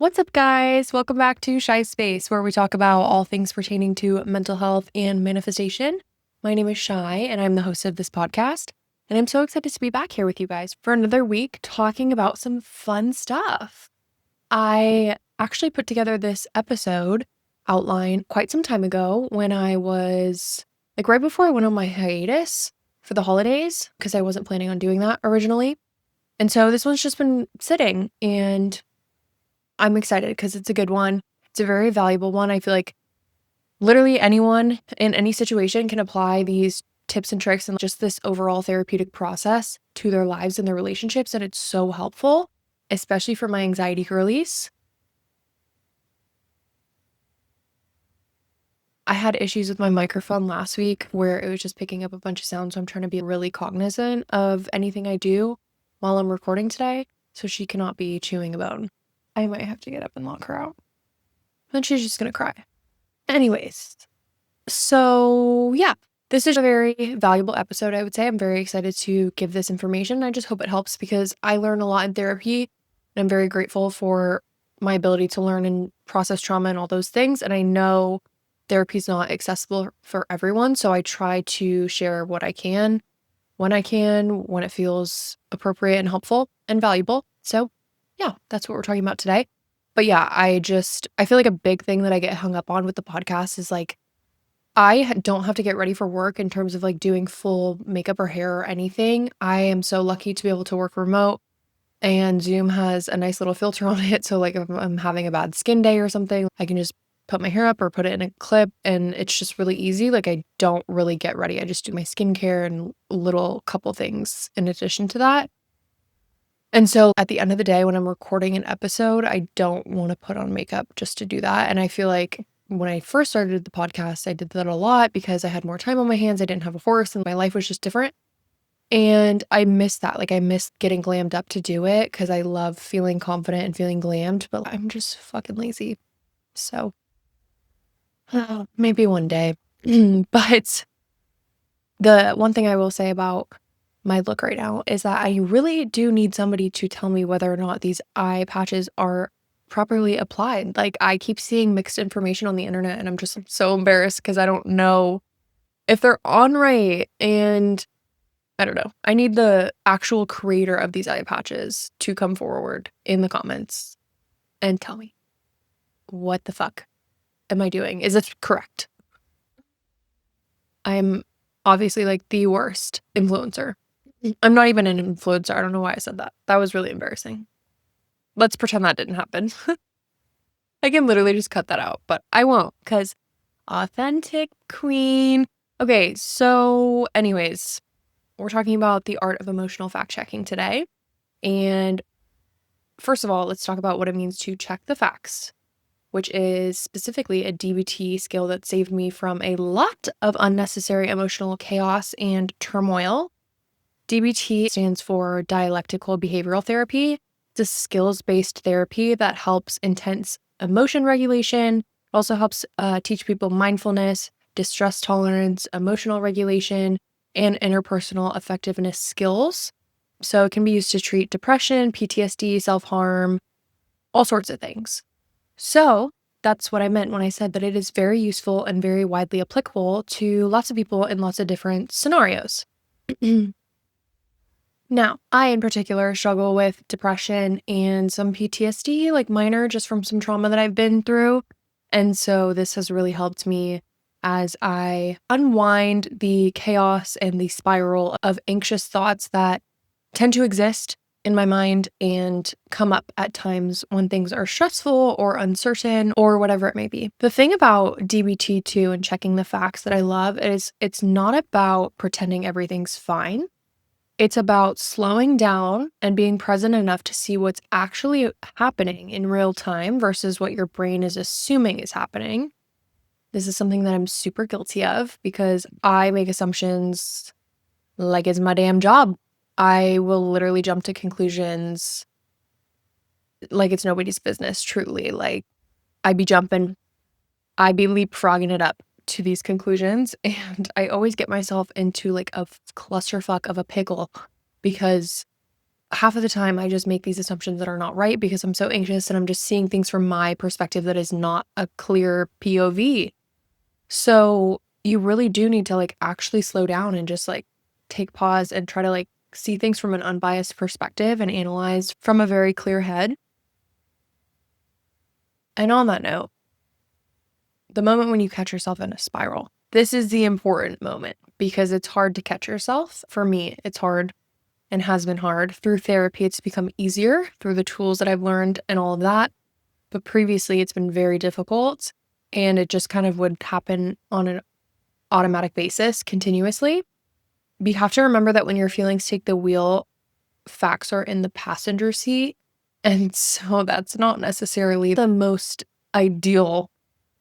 What's up, guys? Welcome back to ShySpace, where we talk about all things pertaining to mental health and manifestation. My name is Shy, and I'm the host of this podcast. And I'm so excited to be back here with you guys for another week talking about some fun stuff. I actually put together this episode outline quite some time ago when I was right before I went on my hiatus for the holidays, because I wasn't planning on doing that originally. And so this one's just been sitting, and I'm excited because it's a good one. It's a very valuable one. I feel like literally anyone in any situation can apply these tips and tricks and just this overall therapeutic process to their lives and their relationships. And it's so helpful, especially for my anxiety girlies. I had issues with my microphone last week where it was just picking up a bunch of sounds. So I'm trying to be really cognizant of anything I do while I'm recording today so she cannot be chewing a bone. I might have to get up and lock her out. Then she's just gonna cry. Anyways, so yeah, this is a very valuable episode, I would say. I'm very excited to give this information. I just hope it helps because I learn a lot in therapy, and I'm very grateful for my ability to learn and process trauma and all those things. And I know therapy is not accessible for everyone, so I try to share what I can, when it feels appropriate and helpful and valuable. So yeah, that's what we're talking about today. But yeah, I feel like a big thing that I get hung up on with the podcast is I don't have to get ready for work in terms of doing full makeup or hair or anything. I am so lucky to be able to work remote, and Zoom has a nice little filter on it. So if I'm having a bad skin day or something, I can just put my hair up or put it in a clip, and it's just really easy. I don't really get ready. I just do my skincare and little couple things in addition to that. And so at the end of the day, when I'm recording an episode, I don't want to put on makeup just to do that. And I feel like when I first started the podcast, I did that a lot because I had more time on my hands. I didn't have a horse and my life was just different. And I miss that. I miss getting glammed up to do it because I love feeling confident and feeling glammed, but I'm just fucking lazy. So maybe one day. But the one thing I will say about my look right now is that I really do need somebody to tell me whether or not these eye patches are properly applied. I keep seeing mixed information on the internet, and I'm just so embarrassed because I don't know if they're on right. And I don't know. I need the actual creator of these eye patches to come forward in the comments and tell me, what the fuck am I doing? Is this correct? I'm obviously the worst influencer. I'm not even an influencer. I don't know why I said that. That was really embarrassing. Let's pretend that didn't happen. I can literally just cut that out, but I won't because authentic queen. Okay, so anyways, we're talking about the art of emotional fact checking today. And first of all, let's talk about what it means to check the facts, which is specifically a DBT skill that saved me from a lot of unnecessary emotional chaos and turmoil. DBT stands for dialectical behavioral therapy. It's a skills-based therapy that helps intense emotion regulation. It also helps teach people mindfulness, distress tolerance, emotional regulation, and interpersonal effectiveness skills. So it can be used to treat depression, PTSD, self-harm, all sorts of things. So that's what I meant when I said that it is very useful and very widely applicable to lots of people in lots of different scenarios. Now, I in particular struggle with depression and some PTSD, minor, just from some trauma that I've been through. And so this has really helped me as I unwind the chaos and the spiral of anxious thoughts that tend to exist in my mind and come up at times when things are stressful or uncertain or whatever it may be. The thing about DBT too and checking the facts that I love is it's not about pretending everything's fine. It's about slowing down and being present enough to see what's actually happening in real time versus what your brain is assuming is happening. This is something that I'm super guilty of because I make assumptions like it's my damn job. I will literally jump to conclusions like it's nobody's business, truly. I'd be leapfrogging it up to these conclusions, and I always get myself into a clusterfuck of a pickle because half of the time I just make these assumptions that are not right because I'm so anxious and I'm just seeing things from my perspective that is not a clear POV. So you really do need to like actually slow down and just like take pause and try to like see things from an unbiased perspective and analyze from a very clear head. And on that note, the moment when you catch yourself in a spiral, this is the important moment because it's hard to catch yourself. For me, it's hard and has been hard. Through therapy, it's become easier through the tools that I've learned and all of that. But previously, it's been very difficult and it just kind of would happen on an automatic basis continuously. You have to remember that when your feelings take the wheel, facts are in the passenger seat. And so that's not necessarily the most ideal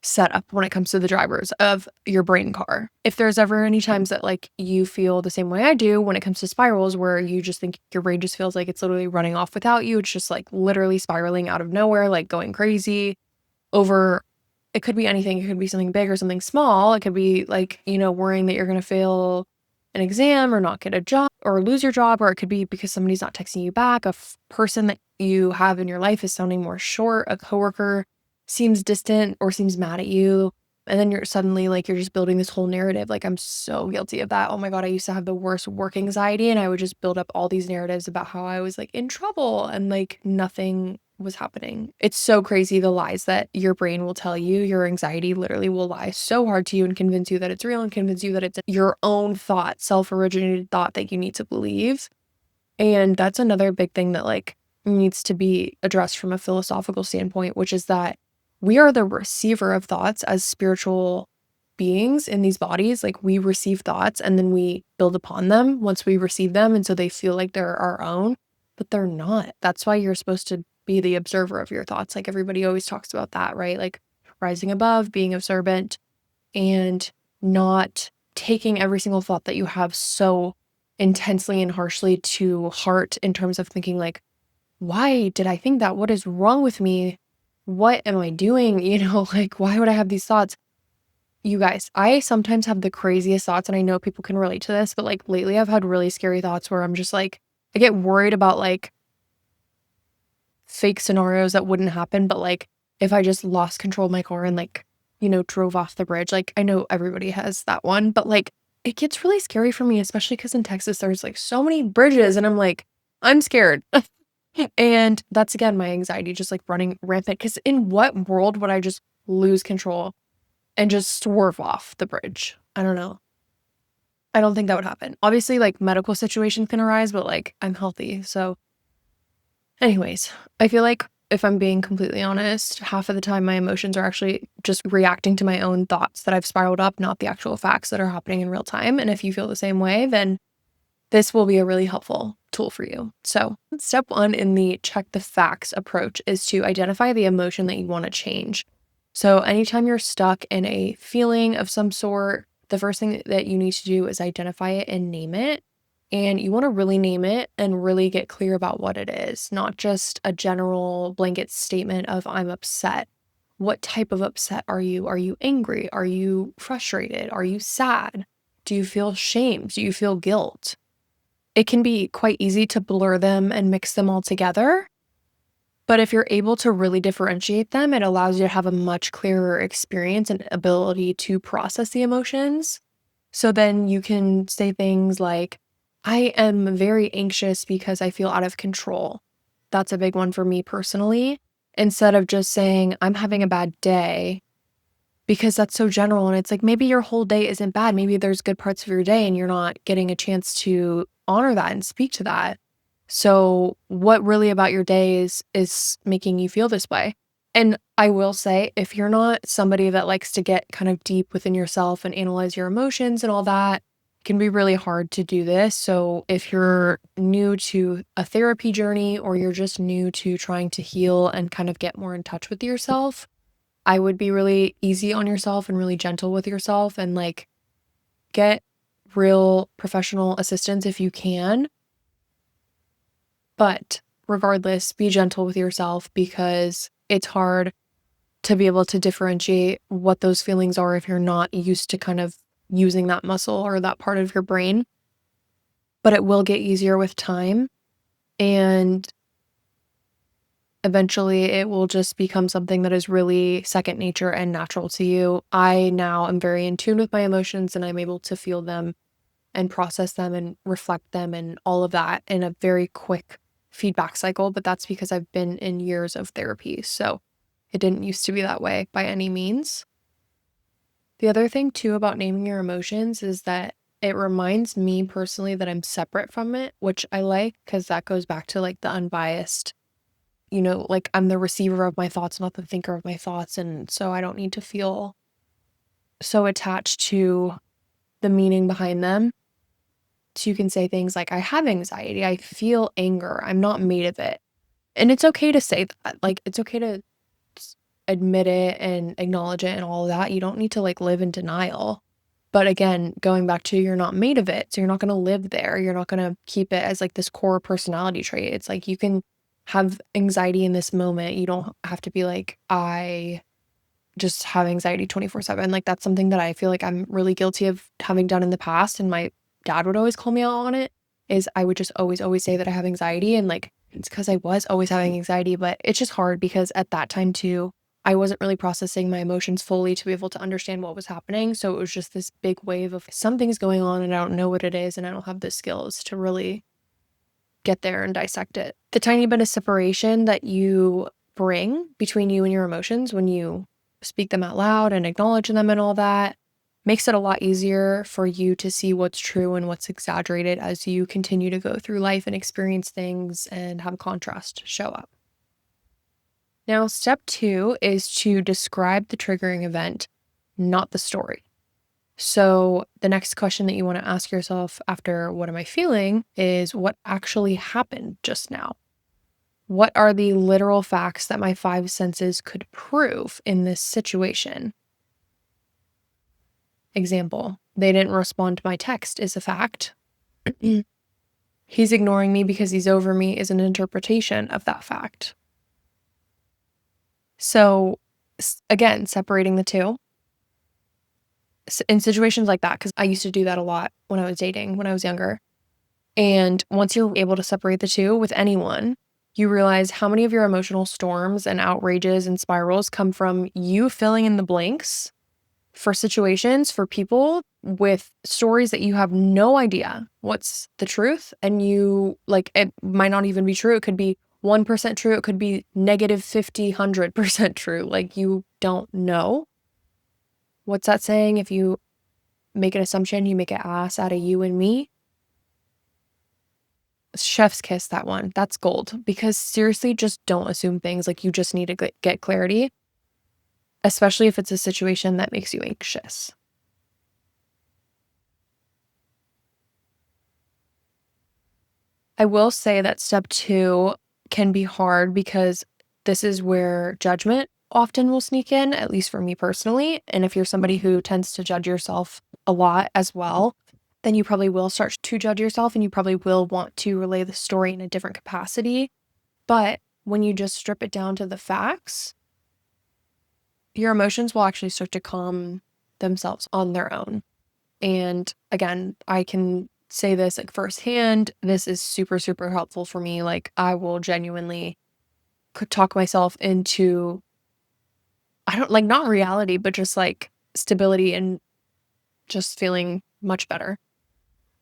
setup when it comes to the drivers of your brain car. If there's ever any times that like you feel the same way I do when it comes to spirals where you just think your brain just feels like it's literally running off without you, it's just like literally spiraling out of nowhere, like going crazy over, it could be anything. It could be something big or something small. It could be like, worrying that you're going to fail an exam or not get a job or lose your job, or it could be because somebody's not texting you back. A person that you have in your life is sounding more short. A coworker seems distant or seems mad at you. And then you're suddenly like, you're just building this whole narrative. Like, I'm so guilty of that. Oh my God, I used to have the worst work anxiety and I would just build up all these narratives about how I was like in trouble and like nothing was happening. It's so crazy the lies that your brain will tell you. Your anxiety literally will lie so hard to you and convince you that it's real and convince you that it's your own thought, self-originated thought that you need to believe. And that's another big thing that like needs to be addressed from a philosophical standpoint, which is that we are the receiver of thoughts as spiritual beings in these bodies. Like we receive thoughts and then we build upon them once we receive them. And so they feel like they're our own, but they're not. That's why you're supposed to be the observer of your thoughts. Like everybody always talks about that, right? Like rising above, being observant, and not taking every single thought that you have so intensely and harshly to heart in terms of thinking like, why did I think that? What is wrong with me? What am I doing? Like, why would I have these thoughts? You guys, I sometimes have the craziest thoughts, and I know people can relate to this, but like lately I've had really scary thoughts where I'm just like, I get worried about like fake scenarios that wouldn't happen, but like if I just lost control of my car and like, drove off the bridge, like I know everybody has that one, but like it gets really scary for me, especially because in Texas there's like so many bridges and I'm like, I'm scared. And that's again my anxiety just like running rampant. Because in what world would I just lose control and just swerve off the bridge? I don't know. I don't think that would happen. Obviously, like medical situations can arise, but like I'm healthy. So anyways, I feel like if I'm being completely honest, half of the time my emotions are actually just reacting to my own thoughts that I've spiraled up, not the actual facts that are happening in real time. And if you feel the same way, then this will be a really helpful tool for you. So step 1 in the check the facts approach is to identify the emotion that you want to change. So anytime you're stuck in a feeling of some sort, the first thing that you need to do is identify it and name it. And you want to really name it and really get clear about what it is, not just a general blanket statement of I'm upset. What type of upset are you? Are you angry? Are you frustrated? Are you sad? Do you feel shame? Do you feel guilt? It can be quite easy to blur them and mix them all together. But if you're able to really differentiate them, it allows you to have a much clearer experience and ability to process the emotions. So then you can say things like, I am very anxious because I feel out of control. That's a big one for me personally. Instead of just saying, I'm having a bad day, because that's so general. And it's like, maybe your whole day isn't bad. Maybe there's good parts of your day and you're not getting a chance to honor that and speak to that. So what really about your day is making you feel this way? And I will say, if you're not somebody that likes to get kind of deep within yourself and analyze your emotions and all that, it can be really hard to do this. So if you're new to a therapy journey or you're just new to trying to heal and kind of get more in touch with yourself, I would be really easy on yourself and really gentle with yourself and like get real professional assistance if you can. But regardless, be gentle with yourself because it's hard to be able to differentiate what those feelings are if you're not used to kind of using that muscle or that part of your brain. But it will get easier with time. And eventually it will just become something that is really second nature and natural to you. I now am very in tune with my emotions and I'm able to feel them and process them and reflect them and all of that in a very quick feedback cycle. But that's because I've been in years of therapy. So it didn't used to be that way by any means. The other thing too about naming your emotions is that it reminds me personally that I'm separate from it, which I like because that goes back to like the unbiased, like I'm the receiver of my thoughts, not the thinker of my thoughts. And so I don't need to feel so attached to the meaning behind them. So you can say things like, I have anxiety, I feel anger, I'm not made of it. And it's okay to say that. Like, it's okay to admit it and acknowledge it and all of that. You don't need to like live in denial. But again, going back to you're not made of it. So you're not going to live there. You're not going to keep it as like this core personality trait. It's like you can have anxiety in this moment. You don't have to be like, I just have anxiety 24/7. Like that's something that I feel like I'm really guilty of having done in the past. And my dad would always call me out on it is I would just always say that I have anxiety. And like, it's because I was always having anxiety, but it's just hard because at that time too, I wasn't really processing my emotions fully to be able to understand what was happening. So it was just this big wave of something's going on and I don't know what it is. And I don't have the skills to really get there and dissect it. The tiny bit of separation that you bring between you and your emotions when you speak them out loud and acknowledge them and all that makes it a lot easier for you to see what's true and what's exaggerated as you continue to go through life and experience things and have contrast show up. Now, step 2 is to describe the triggering event, not the story. So the next question that you want to ask yourself after what am I feeling is what actually happened just now? What are the literal facts that my five senses could prove in this situation? Example, they didn't respond to my text is a fact. He's ignoring me because he's over me is an interpretation of that fact. So again, separating the two. In situations like that, because I used to do that a lot when I was dating, when I was younger. And once you're able to separate the two with anyone, you realize how many of your emotional storms and outrages and spirals come from you filling in the blanks for situations, for people with stories that you have no idea what's the truth. And you like, it might not even be true. It could be 1% true. It could be negative 50, 100% true. Like you don't know. What's that saying? If you make an assumption, you make an ass out of you and me. Chef's kiss, that one. That's gold. Because seriously, just don't assume things. Like you just need to get clarity, especially if it's a situation that makes you anxious. I will say that step 2 can be hard because this is where judgment often will sneak in, at least for me personally. And if you're somebody who tends to judge yourself a lot as well, then you probably will start to judge yourself and you probably will want to relay the story in a different capacity. But when you just strip it down to the facts, your emotions will actually start to calm themselves on their own. And again, I can say this like firsthand. This is super, super helpful for me. Like I will genuinely could talk myself into, I don't like not reality, but just like stability and just feeling much better.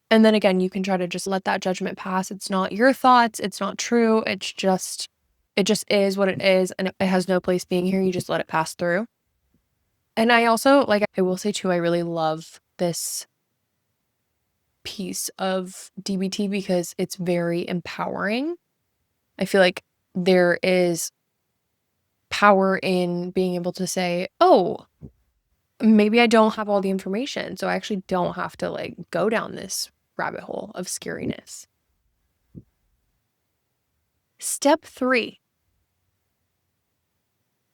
And then again, you can try to just let that judgment pass. It's not your thoughts. It's not true. It just is what it is. And it has no place being here. You just let it pass through. And I also, like, I will say too, I really love this piece of DBT because it's very empowering. I feel like there is power in being able to say, oh, maybe I don't have all the information. So I actually don't have to like go down this rabbit hole of scariness. Step 3,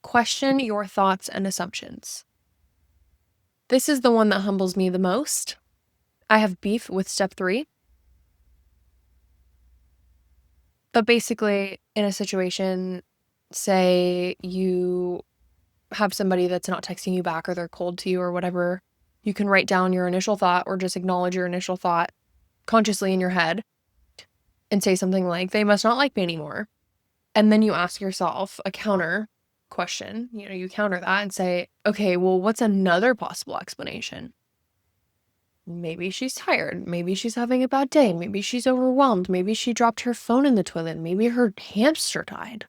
question your thoughts and assumptions. This is the one that humbles me the most. I have beef with step 3. But basically, in a situation, say you have somebody that's not texting you back or they're cold to you or whatever, you can write down your initial thought or just acknowledge your initial thought consciously in your head. and say something like, they must not like me anymore. And then you ask yourself a counter question. You counter that and say, okay, well, what's another possible explanation? Maybe she's tired. Maybe she's having a bad day. Maybe she's overwhelmed. Maybe she dropped her phone in the toilet. Maybe her hamster died.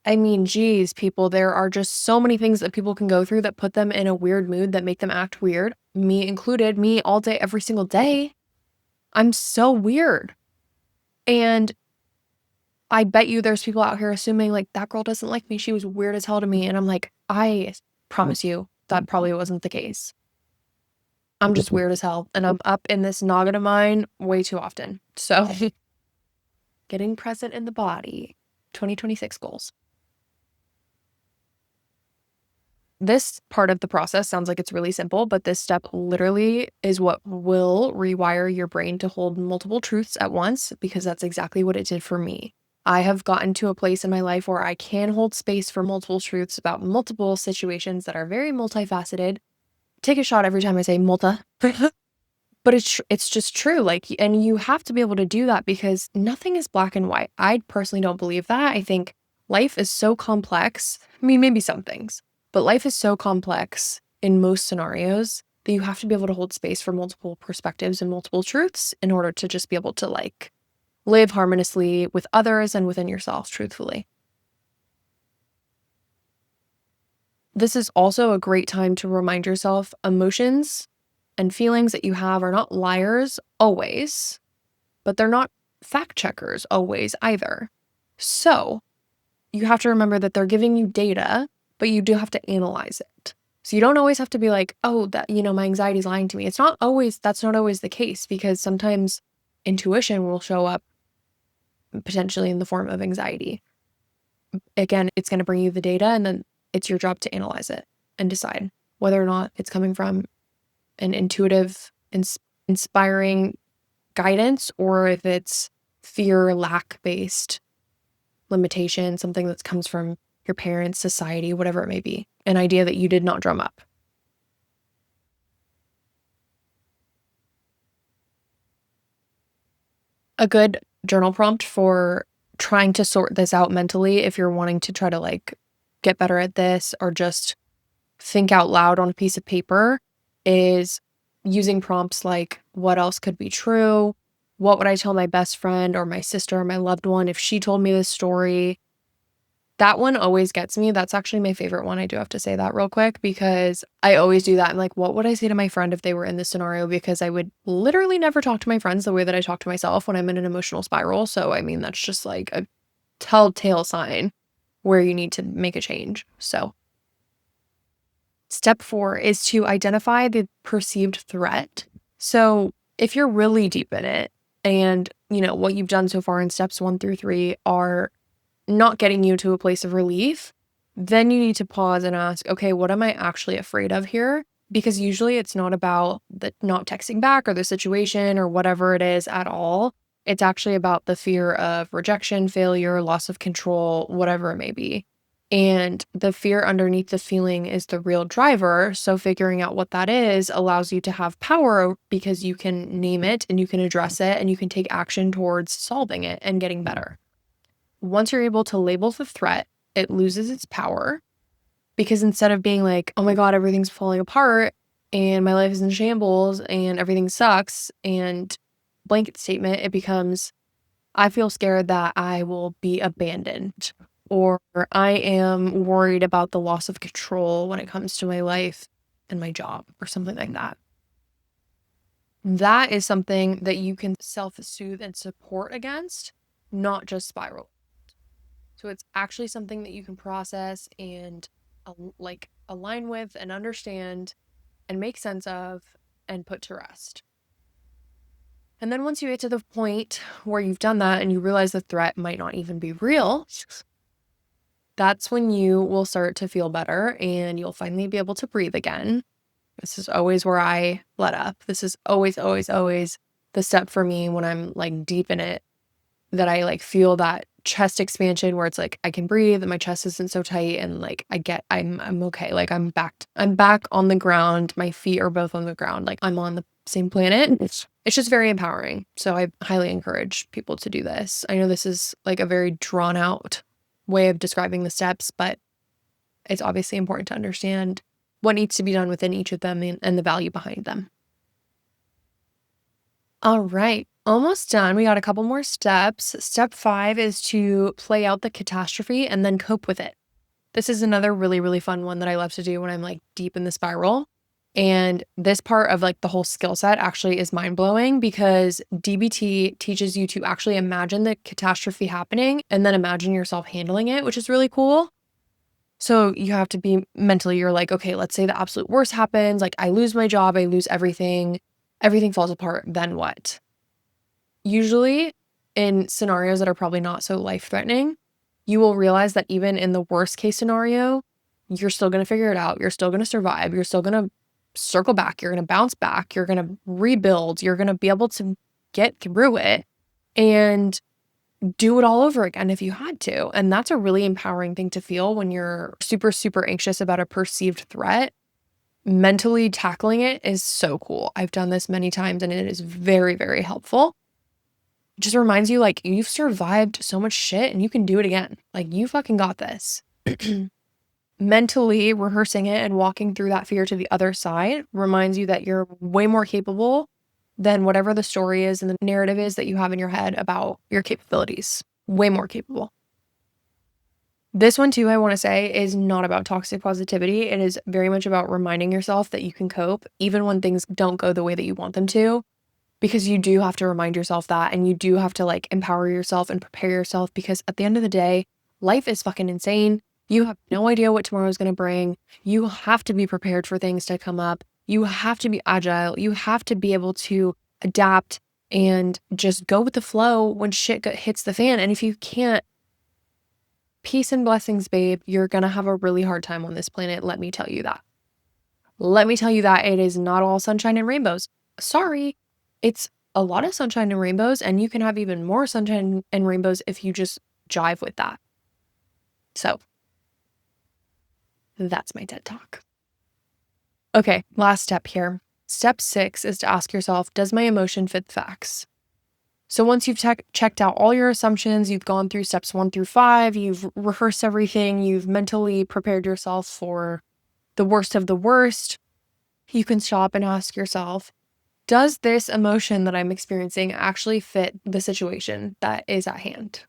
I mean, geez, people, there are just so many things that people can go through that put them in a weird mood, that make them act weird. Me included, me all day, every single day. I'm so weird. And I bet you there's people out here assuming like, that girl doesn't like me. She was weird as hell to me. And I'm like, I promise you that probably wasn't the case. I'm just weird as hell. And I'm up in this noggin of mine way too often. So getting present in the body, 2026 goals. This part of the process sounds like it's really simple, but this step literally is what will rewire your brain to hold multiple truths at once, because that's exactly what it did for me. I have gotten to a place in my life where I can hold space for multiple truths about multiple situations that are very multifaceted. Take a shot every time I say multi. But it's just true. Like, and you have to be able to do that because nothing is black and white. I personally don't believe that. I think life is so complex. I mean, maybe some things, but life is so complex in most scenarios that you have to be able to hold space for multiple perspectives and multiple truths in order to just be able to like live harmoniously with others and within yourself, truthfully. This is also a great time to remind yourself emotions and feelings that you have are not liars always, but they're not fact checkers always either. So you have to remember that they're giving you data, but you do have to analyze it. So you don't always have to be like, oh, that, my anxiety is lying to me. That's not always the case, because sometimes intuition will show up potentially in the form of anxiety. Again, it's going to bring you the data, and then it's your job to analyze it and decide whether or not it's coming from an intuitive, inspiring guidance, or if it's fear, lack-based limitation, something that comes from your parents, society, whatever it may be, an idea that you did not drum up. A good journal prompt for trying to sort this out mentally, if you're wanting to try to like get better at this or just think out loud on a piece of paper, is using prompts like, what else could be true? What would I tell my best friend or my sister or my loved one if she told me this story? That one always gets me. That's actually my favorite one. I do have to say that real quick, because I always do that. I'm like, what would I say to my friend if they were in this scenario? Because I would literally never talk to my friends the way that I talk to myself when I'm in an emotional spiral. So, I mean, that's just like a telltale sign where you need to make a change. So step 4 is to identify the perceived threat. So if you're really deep in it and, what you've done so far in steps 1 through 3 are not getting you to a place of relief, then you need to pause and ask, okay, what am I actually afraid of here? Because usually it's not about the not texting back or the situation or whatever it is at all. It's actually about the fear of rejection, failure, loss of control, whatever it may be. And the fear underneath the feeling is the real driver. So figuring out what that is allows you to have power, because you can name it and you can address it and you can take action towards solving it and getting better. Once you're able to label the threat, it loses its power, because instead of being like, oh my God, everything's falling apart and my life is in shambles and everything sucks and blanket statement, it becomes, I feel scared that I will be abandoned, or I am worried about the loss of control when it comes to my life and my job, or something like that. That is something that you can self-soothe and support against, not just spiral. So it's actually something that you can process and align with and understand and make sense of and put to rest. And then once you get to the point where you've done that and you realize the threat might not even be real, that's when you will start to feel better and you'll finally be able to breathe again. This is always where I let up. This is always, always, always the step for me when I'm like deep in it, that I like feel that chest expansion where it's like I can breathe and my chest isn't so tight, and like I'm okay. Like I'm back on the ground. My feet are both on the ground. Like I'm on the same planet. It's just very empowering. So I highly encourage people to do this. I know this is like a very drawn out way of describing the steps, but it's obviously important to understand what needs to be done within each of them and the value behind them. All right, almost done. We got a couple more steps. Step 5 is to play out the catastrophe and then cope with it. This is another really, really fun one that I love to do when I'm like deep in the spiral. And this part of like the whole skill set actually is mind blowing because DBT teaches you to actually imagine the catastrophe happening and then imagine yourself handling it, which is really cool. So you have to be mentally, you're like, okay, let's say the absolute worst happens. Like I lose my job, I lose everything, everything falls apart. Then what? Usually in scenarios that are probably not so life threatening, you will realize that even in the worst case scenario, you're still going to figure it out. You're still going to survive. You're still going to circle back. You're going to bounce back. You're going to rebuild. You're going to be able to get through it and do it all over again if you had to. And that's a really empowering thing to feel when you're super, super anxious about a perceived threat. Mentally tackling it is so cool. I've done this many times and it is very, very helpful. It just reminds you like you've survived so much shit and you can do it again. Like you fucking got this. Mentally rehearsing it and walking through that fear to the other side reminds you that you're way more capable than whatever the story is and the narrative is that you have in your head about your capabilities. Way more capable. This one too, I want to say, is not about toxic positivity. It is very much about reminding yourself that you can cope even when things don't go the way that you want them to, because you do have to remind yourself that, and you do have to like empower yourself and prepare yourself, because at the end of the day, life is fucking insane. You have no idea what tomorrow is going to bring. You have to be prepared for things to come up. You have to be agile. You have to be able to adapt and just go with the flow when shit hits the fan. And if you can't, peace and blessings, babe, you're going to have a really hard time on this planet. Let me tell you that. Let me tell you that it is not all sunshine and rainbows. Sorry. It's a lot of sunshine and rainbows, and you can have even more sunshine and rainbows if you just jive with that. So that's my TED Talk. Okay, last step here. Step 6 is to ask yourself, does my emotion fit the facts? So once you've checked out all your assumptions, you've gone through steps 1 through 5, you've rehearsed everything, you've mentally prepared yourself for the worst of the worst, you can stop and ask yourself, does this emotion that I'm experiencing actually fit the situation that is at hand?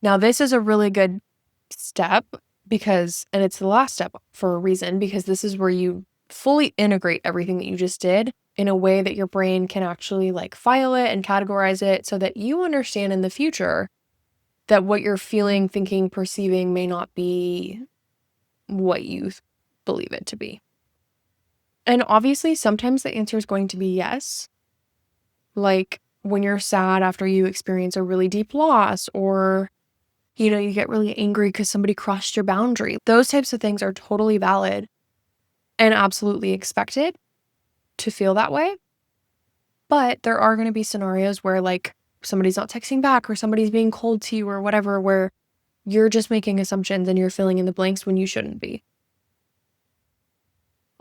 Now, this is a really good step because, and it's the last step for a reason, because this is where you fully integrate everything that you just did in a way that your brain can actually like file it and categorize it so that you understand in the future that what you're feeling, thinking, perceiving may not be what you believe it to be. And obviously, sometimes the answer is going to be yes. Like when you're sad after you experience a really deep loss, or, you know, you get really angry because somebody crossed your boundary. Those types of things are totally valid and absolutely expected to feel that way. But there are going to be scenarios where like somebody's not texting back or somebody's being cold to you or whatever, where you're just making assumptions and you're filling in the blanks when you shouldn't be.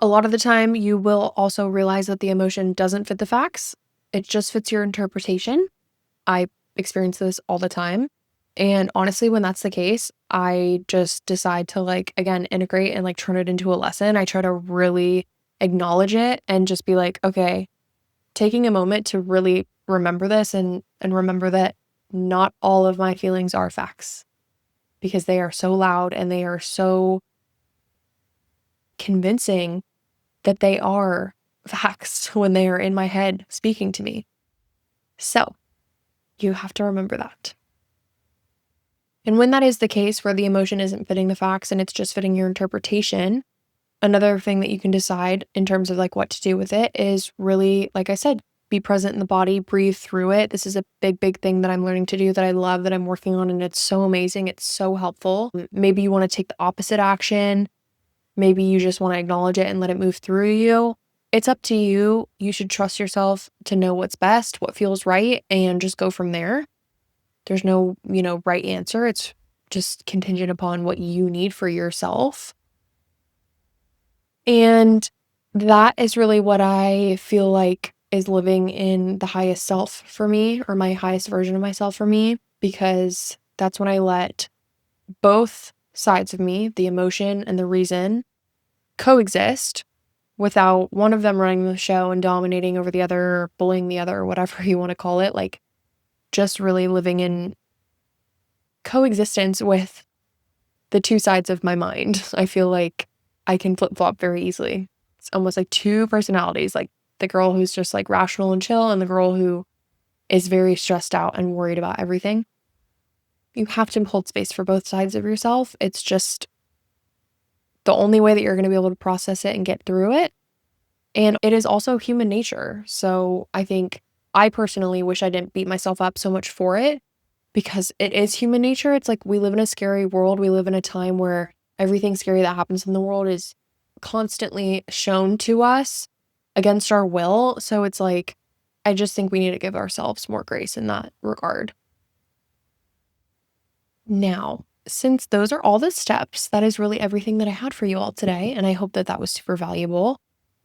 A lot of the time, you will also realize that the emotion doesn't fit the facts. It just fits your interpretation. I experience this all the time. And honestly, when that's the case, I just decide to like, again, integrate and like turn it into a lesson. I try to really acknowledge it and just be like, okay, taking a moment to really remember this and remember that not all of my feelings are facts, because they are so loud and they are so convincing that they are facts when they are in my head speaking to me. So you have to remember that. And when that is the case, where the emotion isn't fitting the facts and it's just fitting your interpretation, another thing that you can decide in terms of like what to do with it is really, like I said, be present in the body, breathe through it. This is a big, big thing that I'm learning to do, that I love, that I'm working on, and it's so amazing. It's so helpful. Maybe you want to take the opposite action. Maybe you just want to acknowledge it and let it move through you. It's up to you. You should trust yourself to know what's best, what feels right, and just go from there. There's no, right answer. It's just contingent upon what you need for yourself. And that is really what I feel like is living in the highest self for me, or my highest version of myself for me, because that's when I let both sides of me, the emotion and the reason, coexist without one of them running the show and dominating over the other, or bullying the other, or whatever you want to call it. Like, just really living in coexistence with the two sides of my mind. I feel like I can flip-flop very easily. It's almost like two personalities, like the girl who's just like rational and chill, and the girl who is very stressed out and worried about everything. You have to hold space for both sides of yourself. It's just the only way that you're going to be able to process it and get through it. And it is also human nature. So I think I personally wish I didn't beat myself up so much for it, because it is human nature. It's like we live in a scary world. We live in a time where everything scary that happens in the world is constantly shown to us against our will. So it's like, I just think we need to give ourselves more grace in that regard. Now, since those are all the steps, that is really everything that I had for you all today. And I hope that that was super valuable,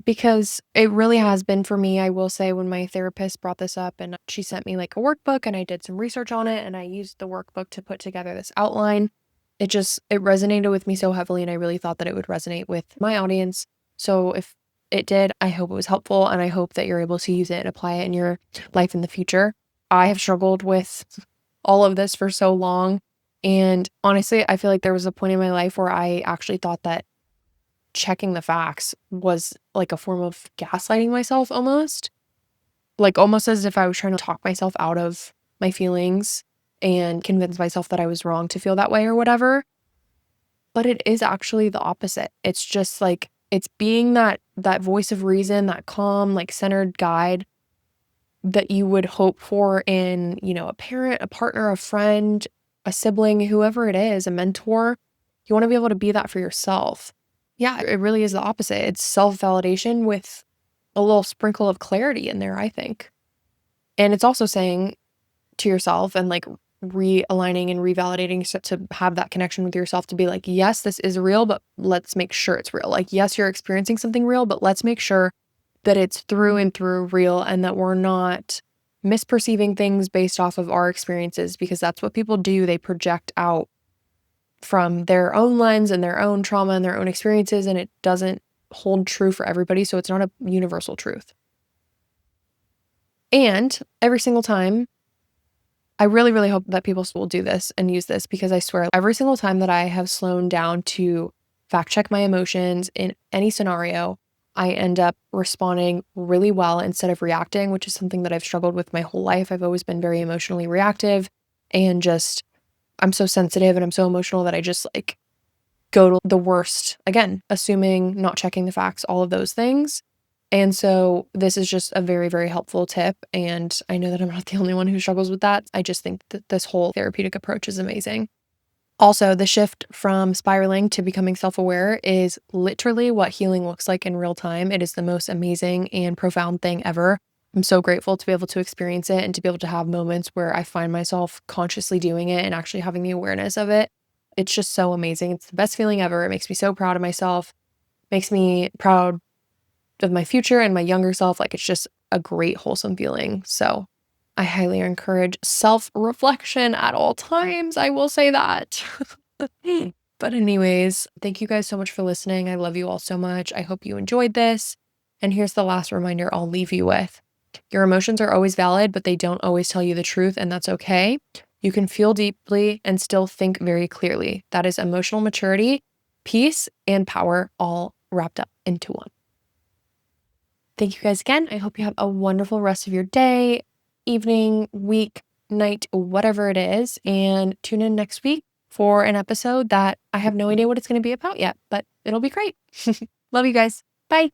because it really has been for me. I will say, when my therapist brought this up and she sent me like a workbook and I did some research on it and I used the workbook to put together this outline, it resonated with me so heavily. And I really thought that it would resonate with my audience. So if it did, I hope it was helpful, and I hope that you're able to use it and apply it in your life in the future. I have struggled with all of this for so long. And honestly, I feel like there was a point in my life where I actually thought that checking the facts was like a form of gaslighting myself, almost. Like, almost as if I was trying to talk myself out of my feelings and convince myself that I was wrong to feel that way or whatever. But it is actually the opposite. It's just like, it's being that voice of reason, that calm, like centered guide that you would hope for in, a parent, a partner, a friend, a sibling, whoever it is, a mentor. You want to be able to be that for yourself. Yeah, it really is the opposite. It's self-validation with a little sprinkle of clarity in there, I think. And it's also saying to yourself and like realigning and revalidating to have that connection with yourself, to be like, yes, this is real, but let's make sure it's real. Like, yes, you're experiencing something real, but let's make sure that it's through and through real, and that we're not misperceiving things based off of our experiences, because that's what people do. They project out from their own lens and their own trauma and their own experiences, and it doesn't hold true for everybody. So it's not a universal truth. And every single time, I really, really hope that people will do this and use this, because I swear every single time that I have slowed down to fact check my emotions in any scenario, I end up responding really well instead of reacting, which is something that I've struggled with my whole life. I've always been very emotionally reactive, and just, I'm so sensitive and I'm so emotional that I just like go to the worst, again, assuming, not checking the facts, all of those things. And so this is just a very, very helpful tip. And I know that I'm not the only one who struggles with that. I just think that this whole therapeutic approach is amazing. Also, the shift from spiraling to becoming self-aware is literally what healing looks like in real time. It is the most amazing and profound thing ever. I'm so grateful to be able to experience it and to be able to have moments where I find myself consciously doing it and actually having the awareness of it. It's just so amazing. It's the best feeling ever. It makes me so proud of myself, makes me proud of my future and my younger self. Like, it's just a great, wholesome feeling. So I highly encourage self-reflection at all times. I will say that. But anyways, thank you guys so much for listening. I love you all so much. I hope you enjoyed this. And here's the last reminder I'll leave you with. Your emotions are always valid, but they don't always tell you the truth, and that's okay. You can feel deeply and still think very clearly. That is emotional maturity, peace, and power all wrapped up into one. Thank you guys again. I hope you have a wonderful rest of your day, evening, week, night, whatever it is. And tune in next week for an episode that I have no idea what it's going to be about yet, but it'll be great. Love you guys. Bye.